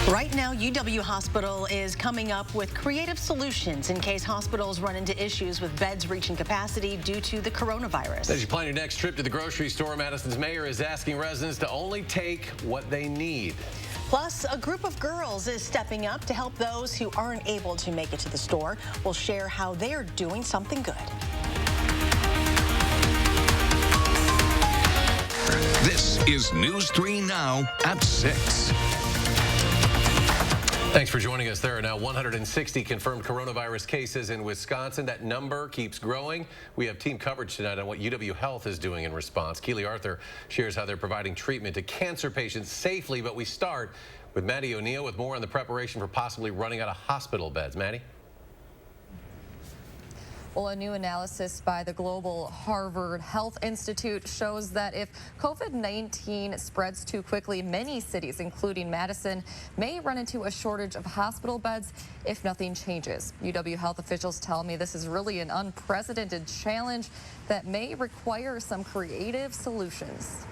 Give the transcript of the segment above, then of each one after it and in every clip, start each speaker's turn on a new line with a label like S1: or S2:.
S1: Right now, UW Hospital is coming up with creative solutions in case hospitals run into issues with beds reaching capacity due to the coronavirus.
S2: As you plan your next trip to the grocery store, Madison's mayor is asking residents to only take what they need.
S1: Plus, a group of girls is stepping up to help those who aren't able to make it to the store. We'll share how they're doing something good.
S3: This is News 3 Now at 6.
S2: Thanks for joining us. There are now 160 confirmed coronavirus cases in Wisconsin. That number keeps growing. We have team coverage tonight on what UW Health is doing in response. Keely Arthur shares how they're providing treatment to cancer patients safely. But we start with Maddie O'Neill with more on the preparation for possibly running out of hospital beds. Maddie?
S4: Well, a new analysis by the Global Harvard Health Institute shows that if COVID-19 spreads too quickly, many cities, including Madison, may run into a shortage of hospital beds if nothing changes. UW Health officials tell me this is really an unprecedented challenge that may require some creative solutions.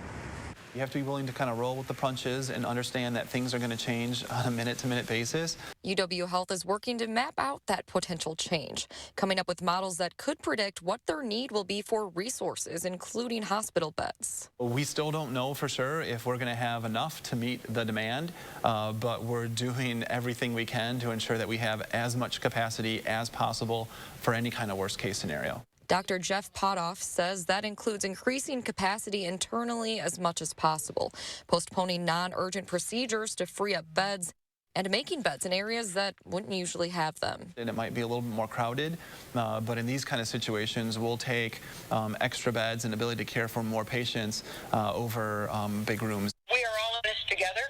S5: You have to be willing to kind of roll with the punches and understand that things are going to change on a minute-to-minute basis.
S4: UW Health is working to map out that potential change, coming up with models that could predict what their need will be for resources, including hospital beds.
S5: We still don't know for sure if we're going to have enough to meet the demand, but we're doing everything we can to ensure that we have as much capacity as possible for any kind of worst-case scenario.
S4: Dr. Jeff Potoff says that includes increasing capacity internally as much as possible, postponing non-urgent procedures to free up beds, and making beds in areas that wouldn't usually have them.
S5: And it might be a little bit more crowded, but in these kind of situations, we'll take extra beds and ability to care for more patients over big rooms.
S6: We are all in this together.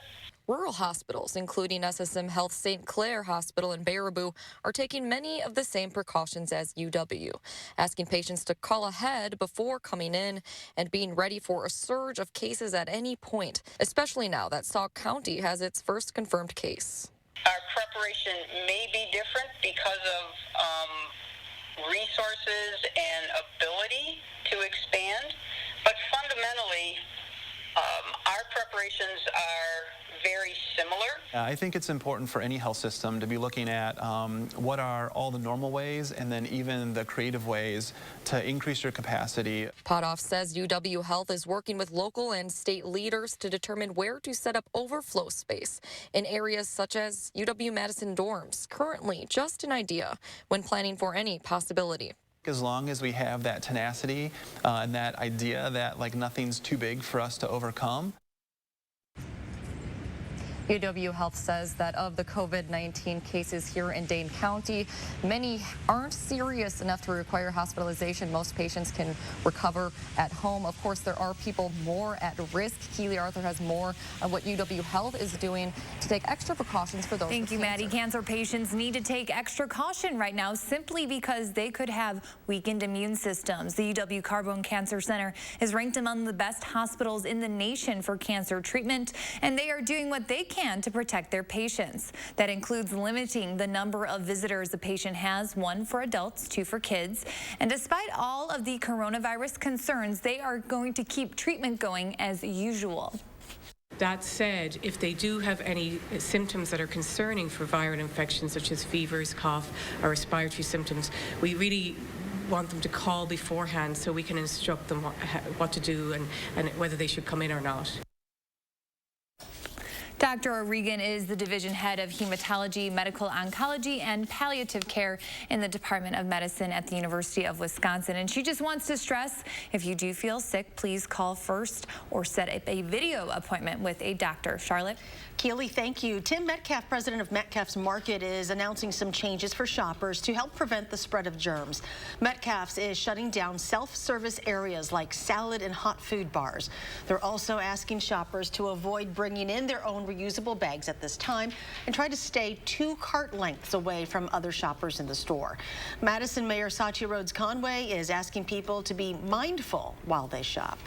S4: Rural hospitals, including SSM Health St. Clair Hospital in Baraboo, are taking many of the same precautions as UW, asking patients to call ahead before coming in and being ready for a surge of cases at any point, especially now that Sauk County has its first confirmed case.
S6: Our preparation may be different because of resources and ability to expand, but fundamentally, our preparations are very similar.
S5: I think it's important for any health system to be looking at what are all the normal ways and then even the creative ways to increase your capacity.
S4: Potoff says UW Health is working with local and state leaders to determine where to set up overflow space in areas such as UW-Madison dorms. Currently, just an idea when planning for any possibility.
S5: As long as we have that tenacity and that idea that like nothing's too big for us to overcome.
S4: UW Health says that of the COVID-19 cases here in Dane County, many aren't serious enough to require hospitalization. Most patients can recover at home. Of course, there are people more at risk. Keely Arthur has more on what UW Health is doing to take extra precautions for those with
S7: Thank you, Maddie. Cancer patients need to take extra caution right now simply because they could have weakened immune systems. The UW Carbone Cancer Center is ranked among the best hospitals in the nation for cancer treatment, and they are doing what they can to protect their patients. That includes limiting the number of visitors a patient has, 1 for adults, 2 for kids. And despite all of the coronavirus concerns, they are going to keep treatment going as usual.
S8: That said, if they do have any symptoms that are concerning for viral infections, such as fevers, cough, or respiratory symptoms, we really want them to call beforehand so we can instruct them what to do and whether they should come in or not.
S7: Dr. O'Regan is the division head of hematology, medical oncology, and palliative care in the Department of Medicine at the University of Wisconsin. And she just wants to stress, if you do feel sick, please call first or set up a video appointment with a doctor. Charlotte?
S1: Keely, thank you. Tim Metcalf, president of Metcalf's Market, is announcing some changes for shoppers to help prevent the spread of germs. Metcalf's is shutting down self-service areas like salad and hot food bars. They're also asking shoppers to avoid bringing in their own reusable bags at this time and try to stay 2 cart lengths away from other shoppers in the store. Madison Mayor Sachi Rhodes Conway is asking people to be mindful while they shop.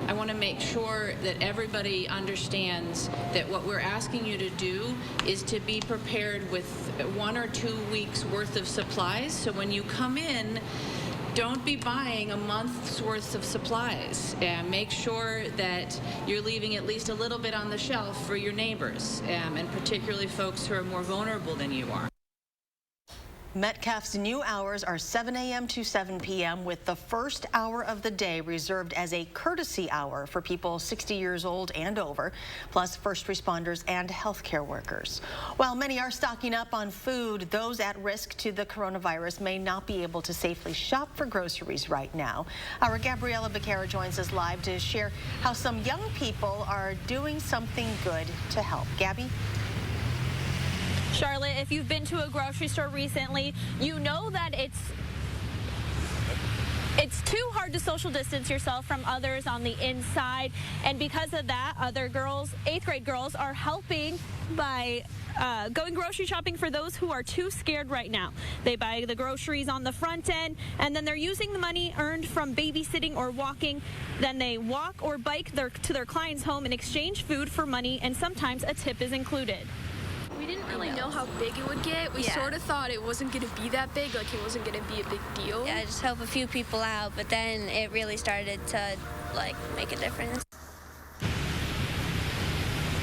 S9: I want to make sure that everybody understands that what we're asking you to do is to be prepared with 1 or 2 weeks worth of supplies. So when you come in, don't be buying a month's worth of supplies. Make sure that you're leaving at least a little bit on the shelf for your neighbors, and particularly folks who are more vulnerable than you are.
S1: Metcalf's new hours are 7 a.m. to 7 p.m. with the first hour of the day reserved as a courtesy hour for people 60 years old and over, plus first responders and healthcare workers. While many are stocking up on food, those at risk to the coronavirus may not be able to safely shop for groceries right now. Our Gabriella Becerra joins us live to share how some young people are doing something good to help. Gabby?
S10: Charlotte, if you've been to a grocery store recently, you know that it's too hard to social distance yourself from others on the inside, and because of that, other girls, 8th grade girls, are helping by going grocery shopping for those who are too scared right now. They buy the groceries on the front end, and then they're using the money earned from babysitting or walking. Then they walk or bike to their client's home and exchange food for money, and sometimes a tip is included.
S11: We didn't really know how big it would get. We sort of thought it wasn't going to be that big, like it wasn't going to be a big deal.
S12: Yeah, just help a few people out, but then it really started to, like, make a difference.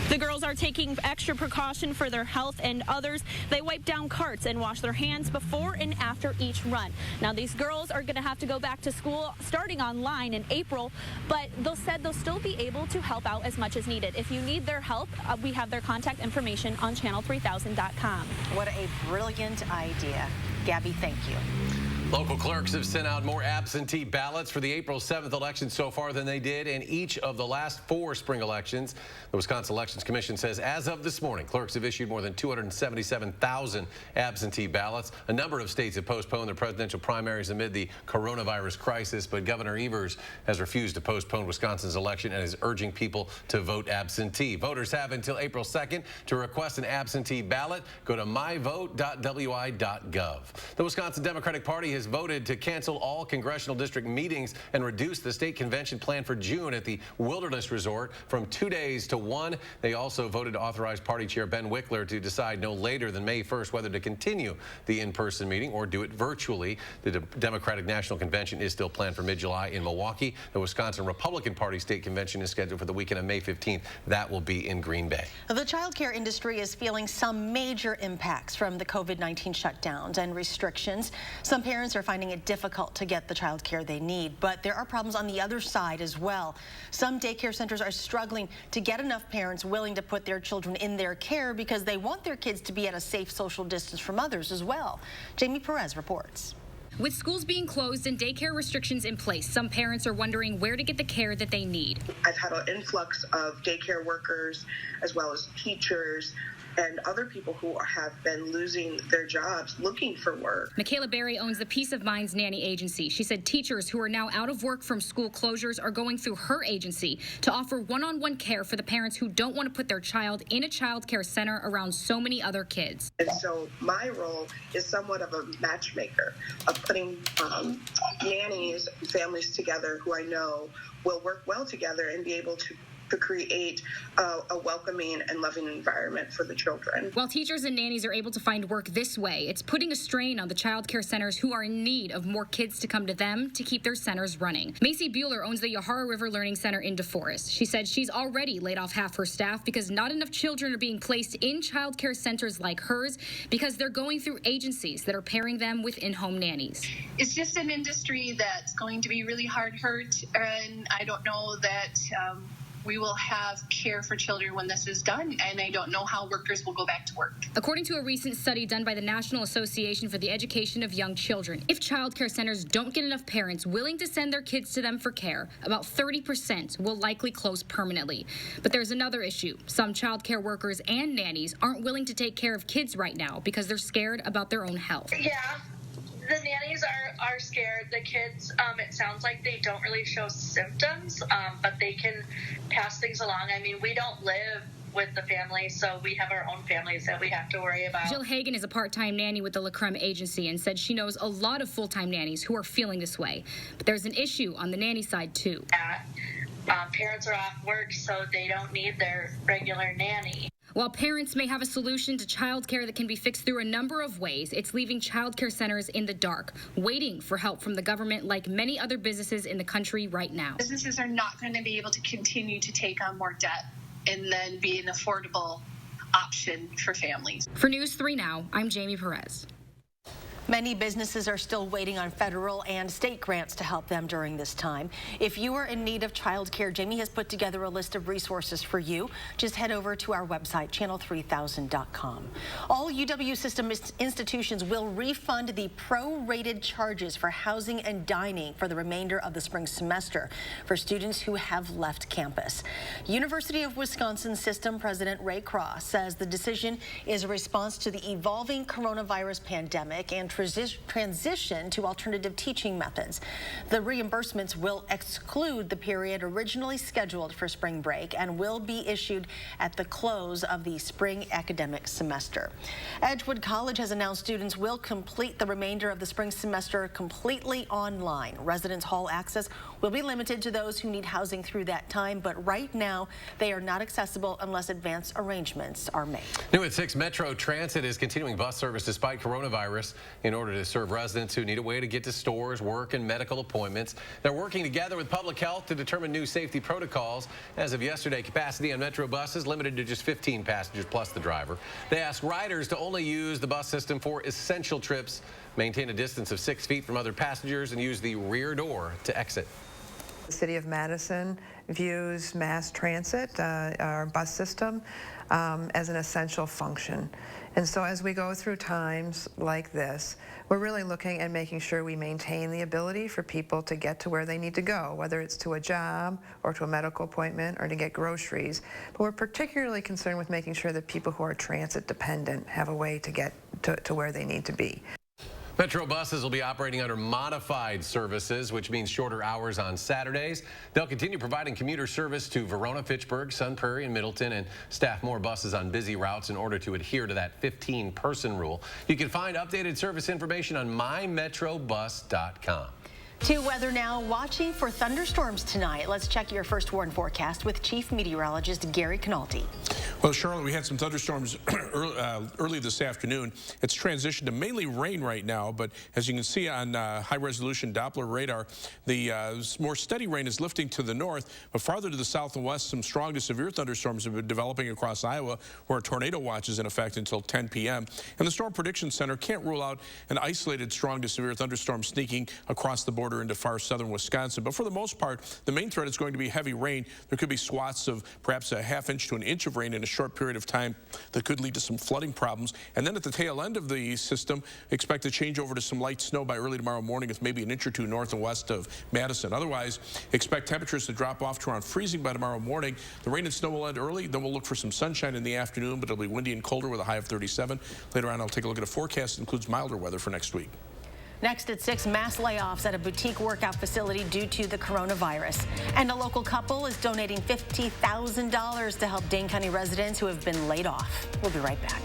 S10: The girls are taking extra precaution for their health and others. They wipe down carts and wash their hands before and after each run. Now, these girls are going to have to go back to school starting online in April, but they said they'll still be able to help out as much as needed. If you need their help, we have their contact information on channel3000.com.
S1: What a brilliant idea. Gabby, thank you.
S2: Local clerks have sent out more absentee ballots for the April 7th election so far than they did in each of the last 4 spring elections. The Wisconsin Elections Commission says as of this morning, clerks have issued more than 277,000 absentee ballots. A number of states have postponed their presidential primaries amid the coronavirus crisis, but Governor Evers has refused to postpone Wisconsin's election and is urging people to vote absentee. Voters have until April 2nd to request an absentee ballot. Go to myvote.wi.gov. The Wisconsin Democratic Party has voted to cancel all congressional district meetings and reduce the state convention planned for June at the Wilderness Resort from 2 days to 1. They also voted to authorize party chair Ben Wickler to decide no later than May 1st whether to continue the in-person meeting or do it virtually. The Democratic National Convention is still planned for mid-July in Milwaukee. The Wisconsin Republican Party state convention is scheduled for the weekend of May 15th. That will be in Green Bay.
S1: The child care industry is feeling some major impacts from the COVID-19 shutdowns and restrictions. Some parents are finding it difficult to get the child care they need, but there are problems on the other side as well. Some daycare centers are struggling to get enough parents willing to put their children in their care because they want their kids to be at a safe social distance from others as well. Jamie Perez reports.
S13: With schools being closed and daycare restrictions in place, some parents are wondering where to get the care that they need.
S14: I've had an influx of daycare workers as well as teachers and other people who have been losing their jobs looking for work.
S13: Michaela Berry owns the Peace of Minds nanny agency. She said teachers who are now out of work from school closures are going through her agency to offer one-on-one care for the parents who don't want to put their child in a child care center around so many other kids.
S14: And so my role is somewhat of a matchmaker of putting nannies, families together who I know will work well together and be able to create a welcoming and loving environment for the children.
S13: While teachers and nannies are able to find work this way, it's putting a strain on the child care centers who are in need of more kids to come to them to keep their centers running. Macy Bueller owns the Yahara River Learning Center in DeForest. She said she's already laid off half her staff because not enough children are being placed in child care centers like hers because they're going through agencies that are pairing them with in-home nannies.
S15: It's just an industry that's going to be really hard hurt, and I don't know that we will have care for children when this is done, and I don't know how workers will go back to work.
S13: According to a recent study done by the National Association for the Education of Young Children, if child care centers don't get enough parents willing to send their kids to them for care, about 30% will likely close permanently. But there's another issue. Some child care workers and nannies aren't willing to take care of kids right now because they're scared about their own health.
S16: Yeah. The nannies are scared. The kids, it sounds like they don't really show symptoms, but they can pass things along. I mean, we don't live with the family, so we have our own families that we have to worry about.
S13: Jill Hagan is a part-time nanny with the La Creme agency and said she knows a lot of full-time nannies who are feeling this way. But there's an issue on the nanny side, too.
S16: Parents are off work, so they don't need their regular nanny.
S13: While parents may have a solution to childcare that can be fixed through a number of ways, it's leaving childcare centers in the dark, waiting for help from the government like many other businesses in the country right now.
S15: Businesses are not going to be able to continue to take on more debt and then be an affordable option for families.
S13: For News 3 Now, I'm Jamie Perez.
S1: Many businesses are still waiting on federal and state grants to help them during this time. If you are in need of childcare, Jamie has put together a list of resources for you. Just head over to our website, channel3000.com. All UW system institutions will refund the prorated charges for housing and dining for the remainder of the spring semester for students who have left campus. University of Wisconsin System President Ray Cross says the decision is a response to the evolving coronavirus pandemic and transition to alternative teaching methods. The reimbursements will exclude the period originally scheduled for spring break and will be issued at the close of the spring academic semester. Edgewood College has announced students will complete the remainder of the spring semester completely online. Residence hall access will be limited to those who need housing through that time, but right now they are not accessible unless advance arrangements are made.
S2: New at 6, Metro Transit is continuing bus service despite coronavirus in order to serve residents who need a way to get to stores, work, and medical appointments. They're working together with public health to determine new safety protocols. As of yesterday, capacity on Metro buses limited to just 15 passengers plus the driver. They ask riders to only use the bus system for essential trips, maintain a distance of 6 feet from other passengers, and use the rear door to exit.
S17: The City of Madison views mass transit, our bus system, as an essential function. And so as we go through times like this, we're really looking at making sure we maintain the ability for people to get to where they need to go, whether it's to a job or to a medical appointment or to get groceries. But we're particularly concerned with making sure that people who are transit dependent have a way to get to where they need to be.
S2: Metro buses will be operating under modified services, which means shorter hours on Saturdays. They'll continue providing commuter service to Verona, Fitchburg, Sun Prairie, and Middleton, and staff more buses on busy routes in order to adhere to that 15-person rule. You can find updated service information on mymetrobus.com.
S1: To weather now, watching for thunderstorms tonight. Let's check your first warn forecast with Chief Meteorologist Gary Canaldi.
S18: Well, Charlotte, we had some thunderstorms early this afternoon. It's transitioned to mainly rain right now, but as you can see on high-resolution Doppler radar, the more steady rain is lifting to the north, but farther to the south and west, some strong to severe thunderstorms have been developing across Iowa, where a tornado watch is in effect until 10 p.m. And the Storm Prediction Center can't rule out an isolated strong to severe thunderstorm sneaking across the border into far southern Wisconsin. But for the most part, the main threat is going to be heavy rain. There could be swaths of perhaps a ½ inch to an inch of rain in a short period of time that could lead to some flooding problems. And then at the tail end of the system, expect to change over to some light snow by early tomorrow morning with maybe an inch or two north and west of Madison. Otherwise, expect temperatures to drop off to around freezing by tomorrow morning. The rain and snow will end early. Then we'll look for some sunshine in the afternoon, but it'll be windy and colder with a high of 37. Later on, I'll take a look at a forecast that includes milder weather for next week.
S1: Next at 6, mass layoffs at a boutique workout facility due to the coronavirus. And a local couple is donating $50,000 to help Dane County residents who have been laid off. We'll be right back.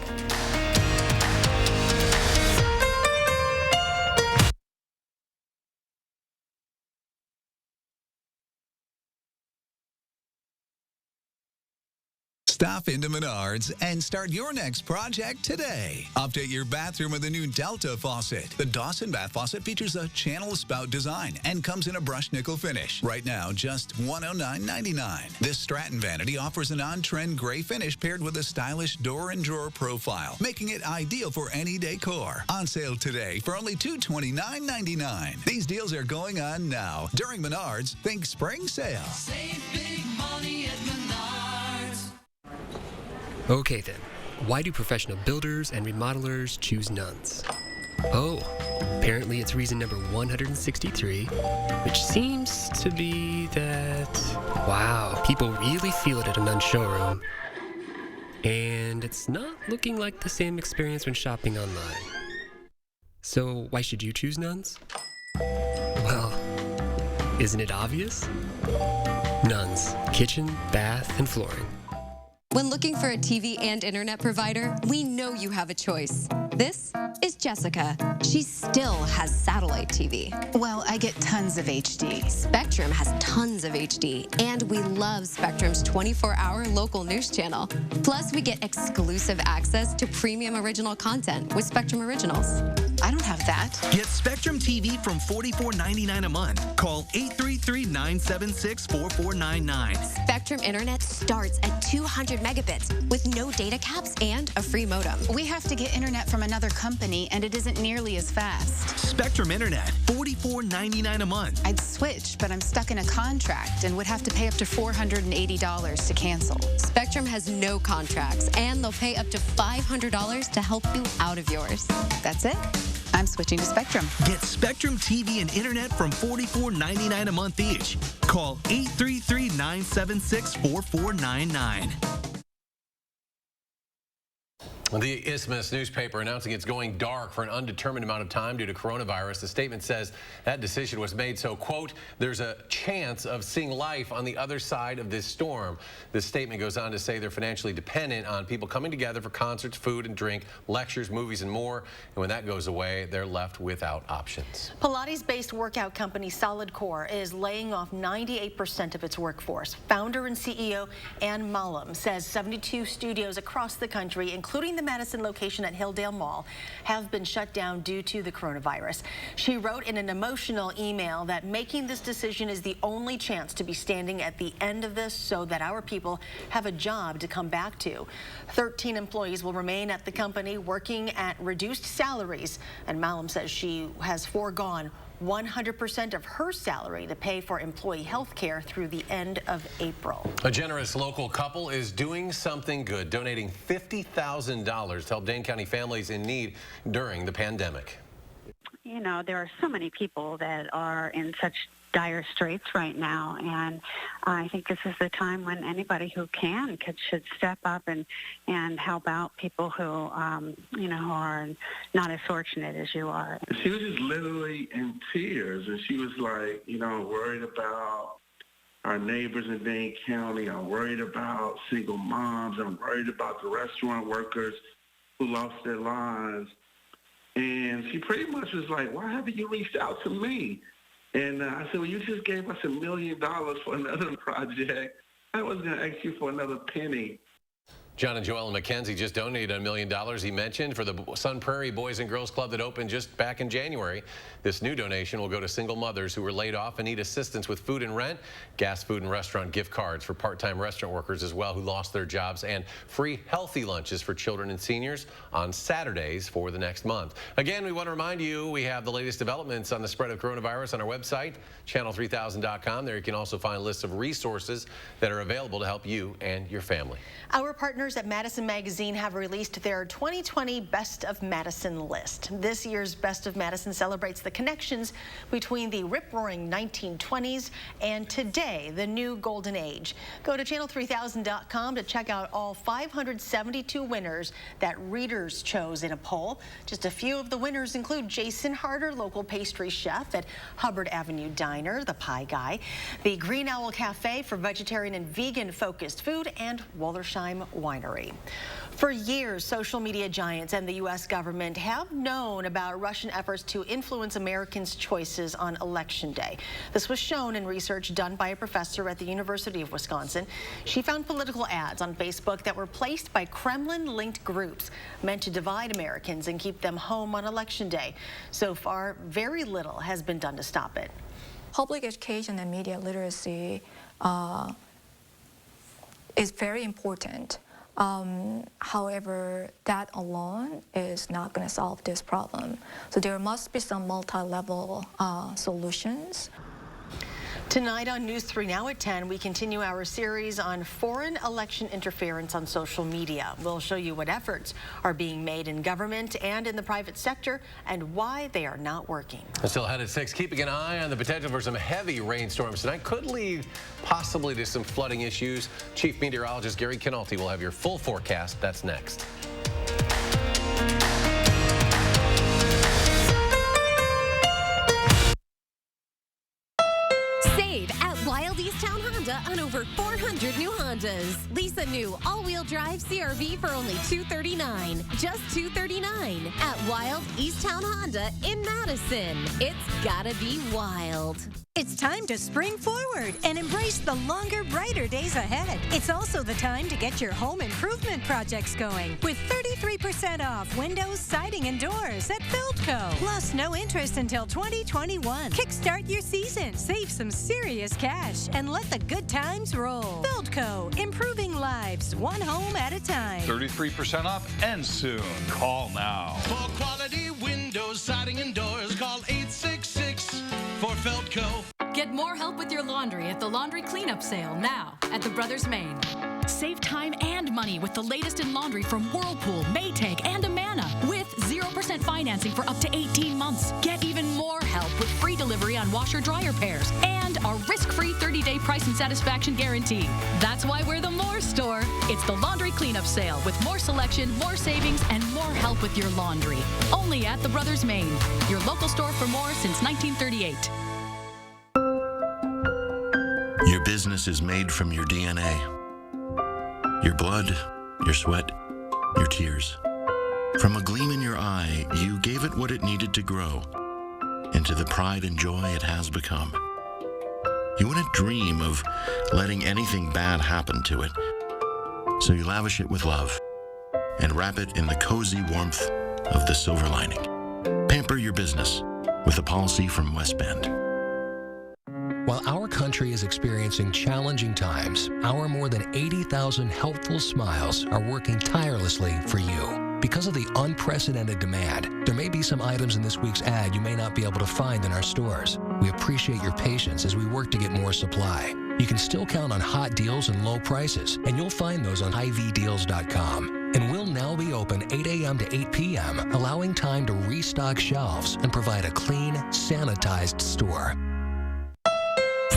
S19: Stop into Menards and start your next project today. Update your bathroom with the new Delta faucet. The Dawson bath faucet features a channel spout design and comes in a brushed nickel finish. Right now, just $109.99. This Stratton vanity offers an on-trend gray finish paired with a stylish door and drawer profile, making it ideal for any decor. On sale today for only $229.99. These deals are going on now. During Menards, think spring sale.
S20: Save big money at Menards.
S21: Okay then, why do professional builders and remodelers choose Nonns? Oh, apparently it's reason number 163, which seems to be that, wow, people really feel it at a Nonn showroom. And it's not looking like the same experience when shopping online. So why should you choose Nonns? Well, isn't it obvious? Nonns, kitchen, bath, and flooring.
S3: When looking for a TV and internet provider, we know you have a choice. This is Jessica. She still has satellite TV.
S22: Well, I get tons of HD.
S3: Spectrum has tons of HD, and we love Spectrum's 24-hour local news channel. Plus, we get exclusive access to premium original content with Spectrum Originals.
S22: I don't have that.
S23: Get Spectrum TV from $44.99 a month. Call 833-976-4499.
S3: Spectrum Internet starts at 200 megabits with no data caps and a free modem.
S22: We have to get internet from another company, and it isn't nearly as fast.
S23: Spectrum Internet, $44.99 a month.
S22: I'd switch, but I'm stuck in a contract and would have to pay up to $480 to cancel.
S3: Spectrum has no contracts, and they'll pay up to $500 to help you out of yours.
S22: That's it. I'm switching to Spectrum.
S23: Get Spectrum TV and internet from $44.99 a month each. Call 833-976-4499.
S2: The Isthmus newspaper announcing it's going dark for an undetermined amount of time due to coronavirus. The statement says that decision was made so, quote, there's a chance of seeing life on the other side of this storm. This statement goes on to say they're financially dependent on people coming together for concerts, food and drink, lectures, movies, and more. And when that goes away, they're left without options.
S1: Pilates-based workout company Solid Core is laying off 98% of its workforce. Founder and CEO Ann Malum says 72 studios across the country, including the Madison location at Hilldale Mall, have been shut down due to the coronavirus. She wrote in an emotional email that making this decision is the only chance to be standing at the end of this so that our people have a job to come back to. 13 employees will remain at the company working at reduced salaries, and Malum says she has foregone 100% of her salary to pay for employee health care through the end of April.
S2: A generous local couple is doing something good, donating $50,000 to help Dane County families in need during the pandemic.
S24: You know, there are so many people that are in such dire straits right now, and I think this is the time when anybody who should step up and help out people who you know, who are not as fortunate as you are.
S25: She was just literally in tears, and she was like, you know, worried about our neighbors in Dane County. I'm worried about single moms. I'm worried about the restaurant workers who lost their lives. And she pretty much was like, why haven't you reached out to me? And I said, well, you just gave us $1 million for another project. I was going to ask you for another penny.
S2: John and Joellen McKenzie just donated $1 million, he mentioned, for the Sun Prairie Boys and Girls Club that opened just back in January. This new donation will go to single mothers who were laid off and need assistance with food and rent, gas, food, and restaurant gift cards for part-time restaurant workers as well who lost their jobs, and free healthy lunches for children and seniors on Saturdays for the next month. Again, we want to remind you we have the latest developments on the spread of coronavirus on our website, channel3000.com. There you can also find lists of resources that are available to help you and your family.
S1: Our partners at Madison Magazine have released their 2020 Best of Madison list. This year's Best of Madison celebrates the connections between the rip-roaring 1920s and today, the new golden age. Go to channel3000.com to check out all 572 winners that readers chose in a poll. Just a few of the winners include Jason Harder, local pastry chef at Hubbard Avenue Diner, the Pie Guy, the Green Owl Cafe for vegetarian and vegan-focused food, and Wollersheim Winery. For years, social media giants and the U.S. government have known about Russian efforts to influence Americans' choices on Election Day. This was shown in research done by a professor at the University of Wisconsin. She found political ads on Facebook that were placed by Kremlin-linked groups meant to divide Americans and keep them home on Election Day. So far, very little has been done to stop it.
S26: Public education and media literacy is very important. However, that alone is not going to solve this problem. So there must be some multi-level solutions.
S1: Tonight on News 3 Now at 10, we continue our series on foreign election interference on social media. We'll show you what efforts are being made in government and in the private sector and why they are not working.
S2: Still ahead at 6, keeping an eye on the potential for some heavy rainstorms tonight. Could lead possibly to some flooding issues. Chief Meteorologist Gary Canalti will have your full forecast. That's next.
S3: Save at Wild East Town Honda on over 4
S4: 400 new Hondas. Lease a new all-wheel drive CRV for only $239. Just $239 at Wild Easttown Honda in Madison. It's gotta be wild.
S5: It's time to spring forward and embrace the longer, brighter days ahead. It's also the time to get your home improvement projects going with 33% off windows, siding, and doors at Feldco. Plus, no interest until 2021. Kickstart your season, save some serious cash, and let the good times roll. Feldco, improving lives, one home at a time.
S6: 33% off ends soon. Call now.
S20: For quality windows, siding, and doors, call 866 for Feldco.
S7: Get more help with your laundry at the laundry cleanup sale now at the Brothers Maine. Save time and money with the latest in laundry from Whirlpool, Maytag, and Amana with 0% financing for up to 18 months. Get even more help with free delivery on washer-dryer pairs and a risk-free 30-day price and satisfaction guarantee. That's why we're the More Store. It's the laundry cleanup sale with more selection, more savings, and more help with your laundry. Only at the Brothers Maine, your local store for more since 1938.
S8: Your business is made from your DNA. Your blood, your sweat, your tears. From a gleam in your eye, you gave it what it needed to grow into the pride and joy it has become. You wouldn't dream of letting anything bad happen to it, so you lavish it with love and wrap it in the cozy warmth of the silver lining. Pamper your business with a policy from West Bend.
S9: While our country is experiencing challenging times, our more than 80,000 helpful smiles are working tirelessly for you. Because of the unprecedented demand, there may be some items in this week's ad you may not be able to find in our stores. We appreciate your patience as we work to get more supply. You can still count on hot deals and low prices, and you'll find those on ivdeals.com. And we'll now be open 8 a.m. to 8 p.m., allowing time to restock shelves and provide a clean, sanitized store.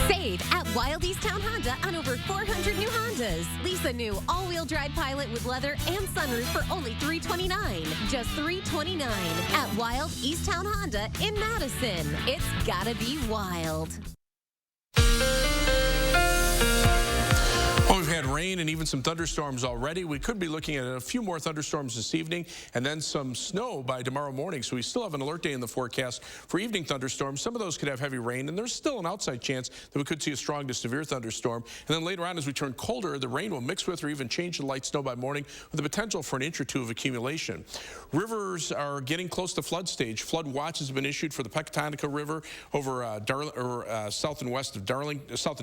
S4: Save at Wild Easttown Honda on over 400 new Hondas. Lease a new all-wheel drive Pilot with leather and sunroof for only $329. Just $329 at Wild Easttown Honda in Madison. It's gotta be wild.
S18: Well, we've had rain and even some thunderstorms already. We could be looking at a few more thunderstorms this evening and then some snow by tomorrow morning. So we still have an alert day in the forecast for evening thunderstorms. Some of those could have heavy rain, and there's still an outside chance that we could see a strong to severe thunderstorm. And then later on, as we turn colder, the rain will mix with or even change to light snow by morning with the potential for an inch or two of accumulation. Rivers are getting close to flood stage. Flood watches have been issued for the Pecatonica River over south and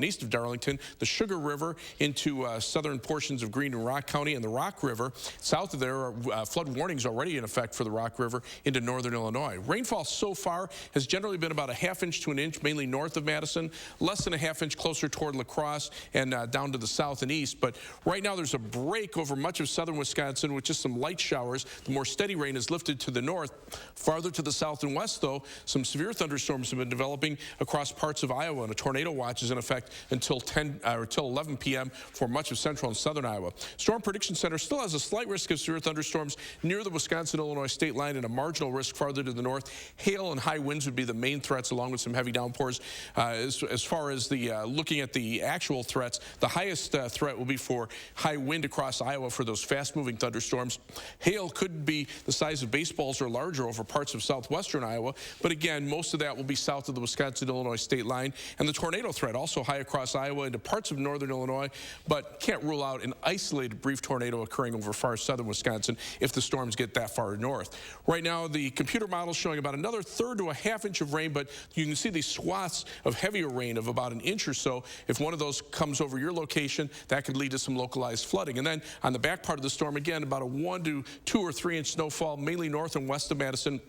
S18: east of Darlington, the Sugar River into southern portions of Green and Rock County, and the Rock River. South of there are flood warnings already in effect for the Rock River into northern Illinois. Rainfall so far has generally been about a ½ inch to an inch, mainly north of Madison, less than a ½ inch closer toward La Crosse and down to the south and east. But right now there's a break over much of southern Wisconsin with just some light showers. The more steady rain is lifted to the north. Farther to the south and west, though, some severe thunderstorms have been developing across parts of Iowa, and a tornado watch is in effect until 11 p.m. for much of central and southern Iowa. Storm Prediction Center still has a slight risk of severe thunderstorms near the Wisconsin-Illinois state line and a marginal risk farther to the north. Hail and high winds would be the main threats, along with some heavy downpours. As far as the looking at the actual threats, the highest threat will be for high wind across Iowa for those fast-moving thunderstorms. Hail could be the size of baseballs or larger over parts of southwestern Iowa, but again, most of that will be south of the Wisconsin-Illinois state line. And the tornado threat also high across Iowa into parts of northern Illinois, but can't rule out an isolated brief tornado occurring over far southern Wisconsin if the storms get that far north. Right now, the computer model is showing about another third to a ½ inch of rain, but you can see these swaths of heavier rain of about an inch or so. If one of those comes over your location, that could lead to some localized flooding. And then on the back part of the storm, again, about a 1 to 2 or 3 inch snowfall, mainly north and west of Madison,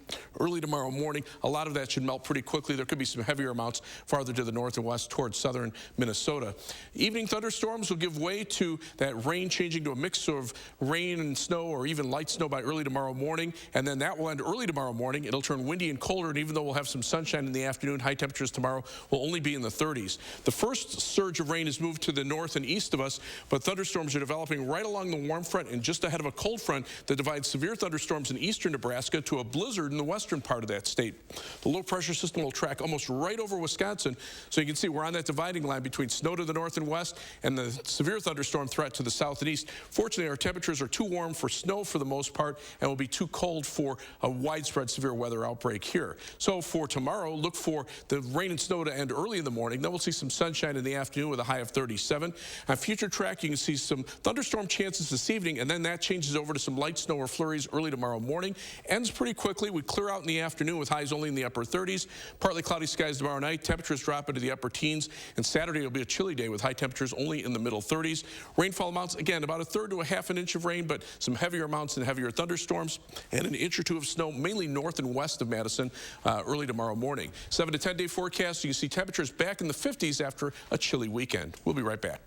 S18: early tomorrow morning. A lot of that should melt pretty quickly. There could be some heavier amounts farther to the north and west towards southern Minnesota. Evening thunderstorms will give way to that rain changing to a mix of rain and snow or even light snow by early tomorrow morning, and then that will end early tomorrow morning. It'll turn windy and colder, and even though we'll have some sunshine in the afternoon, high temperatures tomorrow will only be in the 30s. The first surge of rain has moved to the north and east of us, but thunderstorms are developing right along the warm front and just ahead of a cold front that divides severe thunderstorms in eastern Nebraska to a blizzard in the western part of that state. The low pressure system will track almost right over Wisconsin, so you can see we're on that dividing line between snow to the north and west and the severe thunderstorm threat to the south and east. Fortunately, our temperatures are too warm for snow for the most part and will be too cold for a widespread severe weather outbreak here. So for tomorrow, look for the rain and snow to end early in the morning. Then we'll see some sunshine in the afternoon with a high of 37. On future track, you can see some thunderstorm chances this evening, and then that changes over to some light snow or flurries early tomorrow morning. Ends pretty quickly. We clear out in the afternoon with highs only in the upper 30s. Partly cloudy skies tomorrow night. Temperatures drop into the upper teens, and Saturday will be a chilly day with high temperatures only in the middle 30s. Rainfall amounts, again, about a third to a half an inch of rain, but some heavier amounts and heavier thunderstorms, and an inch or two of snow, mainly north and west of Madison, early tomorrow morning. 7 to 10 day forecast, you can see temperatures back in the 50s after a chilly weekend. We'll be right back.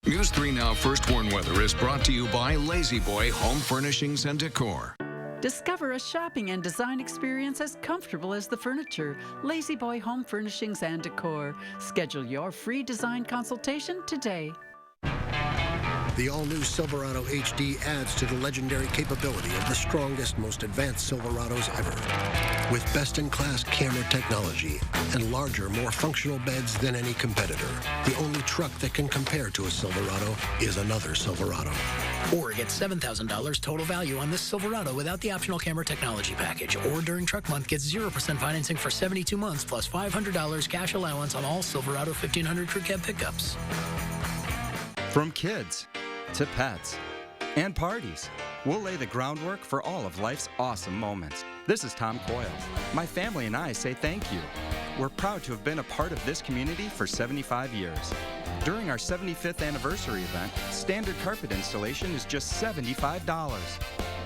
S10: News 3 Now First Warn Weather is brought to you by Lazy Boy Home Furnishings and Decor.
S11: Discover a shopping and design experience as comfortable as the furniture. Lazy Boy Home Furnishings and Decor. Schedule your free design consultation today.
S12: The all-new Silverado HD adds to the legendary capability of the strongest, most advanced Silverados ever. With best-in-class camera technology and larger, more functional beds than any competitor, the only truck that can compare to a Silverado is another Silverado.
S14: Or get $7,000 total value on this Silverado without the optional camera technology package. Or during truck month, get 0% financing for 72 months plus $500 cash allowance on all Silverado 1500 crew cab pickups.
S15: From kids to pets and parties, we'll lay the groundwork for all of life's awesome moments. This is Tom Coyle. My family and I say thank you. We're proud to have been a part of this community for 75 years. During our 75th anniversary event, standard carpet installation is just $75.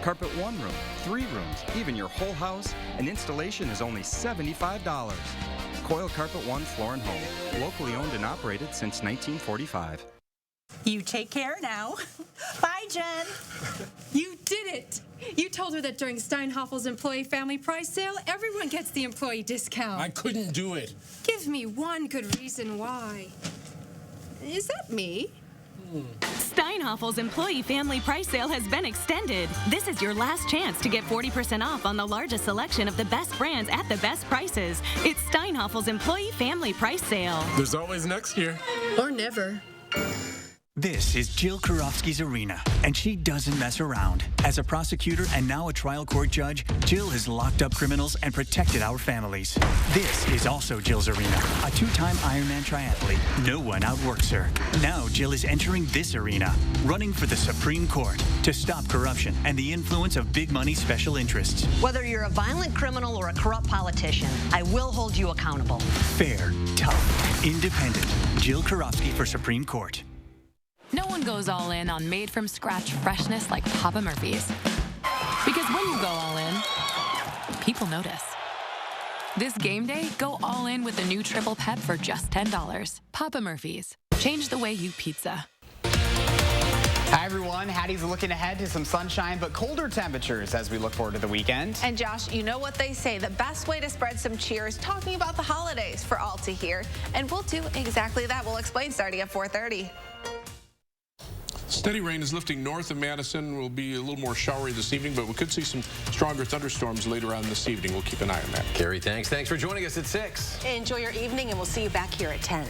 S15: Carpet 1 room, 3 rooms, even your whole house, and installation is only $75. Coyle Carpet 1 Floor and Home, locally owned and operated since 1945.
S16: You take care now. Bye, Jen.
S27: You did it. You told her that during Steinhoffel's employee family price sale, everyone gets the employee discount.
S18: I couldn't do it.
S27: Give me one good reason why. Is that me?
S28: Steinhoffel's employee family price sale has been extended. This is your last chance to get 40% off on the largest selection of the best brands at the best prices. It's Steinhoffel's employee family price sale.
S18: There's always next year.
S27: Or never.
S29: This is Jill Karofsky's arena, and she doesn't mess around. As a prosecutor and now a trial court judge, Jill has locked up criminals and protected our families. This is also Jill's arena, a 2-time Ironman triathlete. No one outworks her. Now Jill is entering this arena, running for the Supreme Court to stop corruption and the influence of big money special interests.
S30: Whether you're a violent criminal or a corrupt politician, I will hold you accountable.
S29: Fair, tough, independent. Jill Karofsky for Supreme Court.
S31: No one goes all in on made-from-scratch freshness like Papa Murphy's. Because when you go all in, people notice. This game day, go all in with the new Triple Pep for just $10. Papa Murphy's. Change the way you pizza.
S32: Hi, everyone. Hattie's looking ahead to some sunshine, but colder temperatures as we look forward to the weekend.
S33: And Josh, you know what they say. The best way to spread some cheer is talking about the holidays for all to hear. And we'll do exactly that. We'll explain starting at 4:30.
S18: Steady rain is lifting north of Madison. Will be a little more showery this evening, but we could see some stronger thunderstorms later on this evening. We'll keep an eye on that.
S2: Carrie, thanks. Thanks for joining us at 6.
S1: Enjoy your evening, and we'll see you back here at 10.